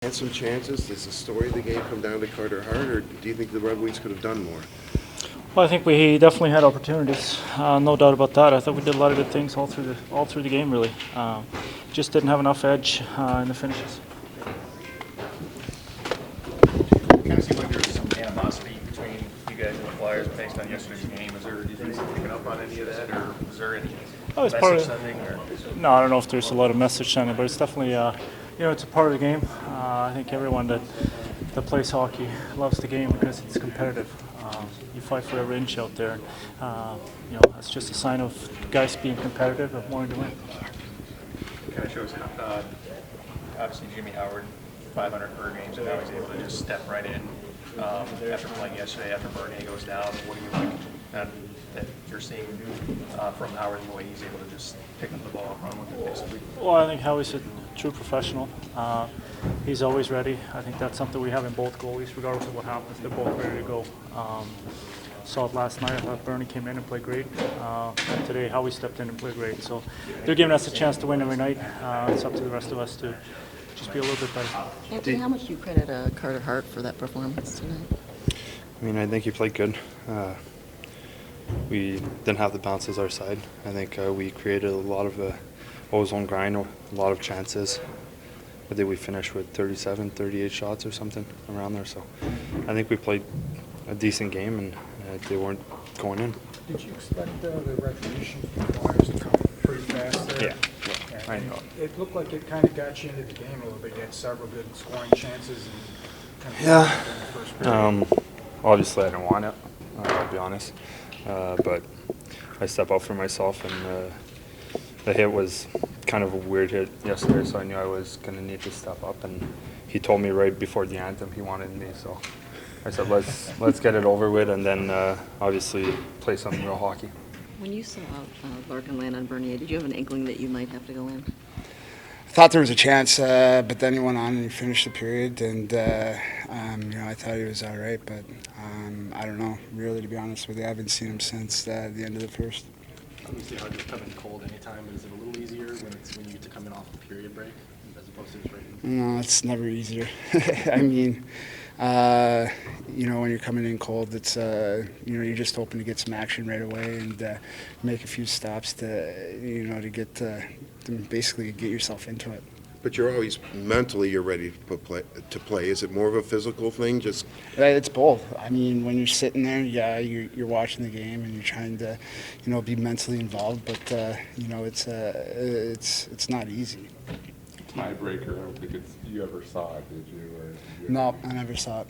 Had some chances. Does the story of the game come down to Carter Hart, or do you think the Red Wings could have done more? Well, I think we definitely had opportunities, no doubt about that. I thought we did a lot of good things all through the game, really. Just didn't have enough edge in the finishes. It kind of seemed like there was some animosity between you guys and the Flyers based on yesterday's game. Do you think you're picking up on any of that, or was there any message sending? No, I don't know if there's a lot of message sending, but it's definitely, it's a part of the game. I think everyone that plays hockey loves the game because it's competitive. You fight for every inch out there. It's just a sign of guys being competitive and wanting to win. It kind of shows how, obviously, Jimmy Howard, 500 career games, and now he's able to just step right in after playing yesterday, after Bernier goes down. What do you like that you're seeing from Howard, the way he's able to just pick up the ball and run with it, basically? Well, I think Howie's a true professional. He's always ready. I think that's something we have in both goalies, regardless of what happens. They're both ready to go. Saw it last night. I thought Bernie came in and played great. And today, Howie stepped in and played great. So they're giving us a chance to win every night. It's up to the rest of us to just be a little bit better. Anthony, how much do you credit Carter Hart for that performance tonight? I mean, I think he played good. We didn't have the bounces our side. I think we created a lot of ozone grind, a lot of chances. I think we finished with 37, 38 shots or something around there. So I think we played a decent game, and they weren't going in. Did you expect the retribution from the Flyers to come pretty fast there? Yeah, I know. It looked like it kind of got you into the game a little bit. You had several good scoring chances. And kind of in the first period. Obviously, I didn't want it, I'll be honest. But I stepped up for myself, and the hit was kind of a weird hit yesterday, so I knew I was going to need to step up. And he told me right before the anthem he wanted me, so I said, let's get it over with, and then obviously play some real hockey. When you saw Larkin land on Bernier, did you have an inkling that you might have to go in? I thought there was a chance, but then he went on and he finished the period, and I thought he was all right, but I don't know, really, to be honest with you. I haven't seen him since the end of the first. Obviously, hard to come in cold anytime, but is it a little easier when you get to come in off a period break as opposed to just right in? No, it's never easier. I mean, when you're coming in cold, it's you're just hoping to get some action right away and make a few stops to get to basically get yourself into it. But you're always mentally ready to play. Is it more of a physical thing? Just it's both. I mean, when you're sitting there, yeah, you're watching the game and you're trying to, be mentally involved. But it's not easy. Tiebreaker. I don't think you ever saw it, did you? No, I never saw it.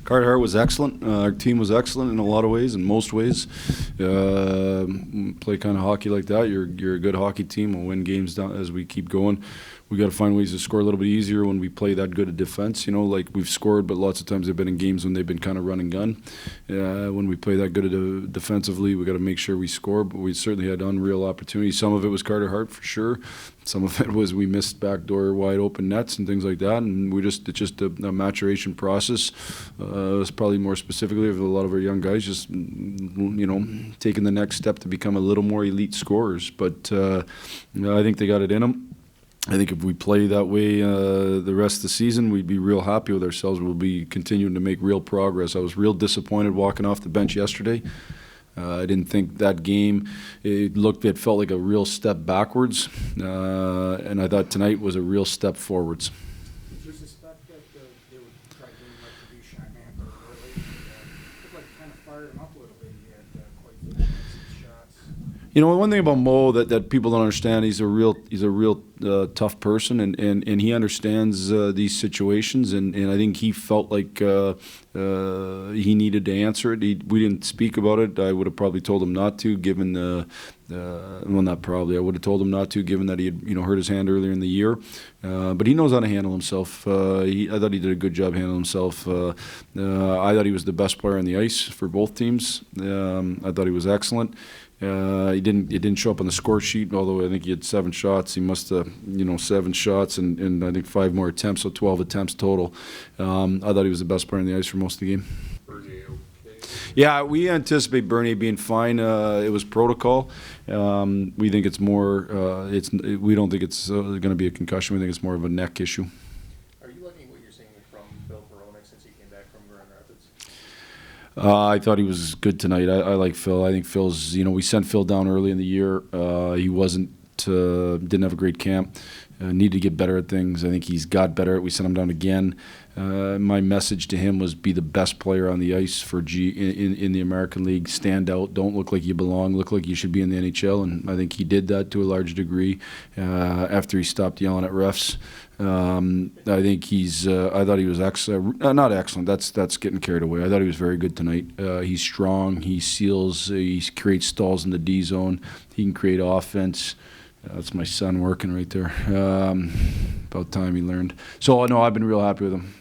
Carter Hart was excellent. Our team was excellent in a lot of ways, in most ways. Play kind of hockey like that, you're a good hockey team. We'll win games down as we keep going. We got to find ways to score a little bit easier when we play that good a defense. Like we've scored, but lots of times they've been in games when they've been kind of run and gun. When we play that good defensively, we got to make sure we score. But we certainly had unreal opportunities. Some of it was Carter Hart for sure. Some of it was we missed backdoor wide open nets and things like that. And it's just a maturation process. It's probably more specifically of a lot of our young guys just taking the next step to become a little more elite scorers. But I think they got it in them. I think if we play that way the rest of the season, we'd be real happy with ourselves. We'll be continuing to make real progress. I was real disappointed walking off the bench yesterday. I didn't think that game, it felt like a real step backwards, and I thought tonight was a real step forwards. Did you suspect that they would try doing retribution on Mantha early? It looked like it kind of fired him up a little bit. He had quite a few shots. One thing about Mo that people don't understand, he's a real tough person, and he understands these situations, and I think he felt like he needed to answer it. We didn't speak about it. I would have probably told him not to, given not probably. I would have told him not to, given that he had hurt his hand earlier in the year. But he knows how to handle himself. I thought he did a good job handling himself. I thought he was the best player on the ice for both teams. I thought he was excellent. It didn't show up on the score sheet, although I think he had 7 shots. He must have, 7 shots and I think 5 more attempts, so 12 attempts total. I thought he was the best player on the ice for most of the game. Bernier, okay. Yeah, we anticipate Bernier being fine. It was protocol. We think it's more. We don't think it's going to be a concussion. We think it's more of a neck issue. Are you liking what what you're seeing from Phil Veronic since he came back from Grand Rapids? I thought he was good tonight. I like Phil. I think Phil's, we sent Phil down early in the year. He didn't have a great camp. Needed to get better at things. I think he's got better. We sent him down again. My message to him was be the best player on the ice for in the American League. Stand out. Don't look like you belong. Look like you should be in the NHL. And I think he did that to a large degree after he stopped yelling at refs. I think I thought he was not excellent. That's getting carried away. I thought he was very good tonight. He's strong. He seals. He creates stalls in the D zone. He can create offense. That's my son working right there. About time he learned. So, no, I've been real happy with him.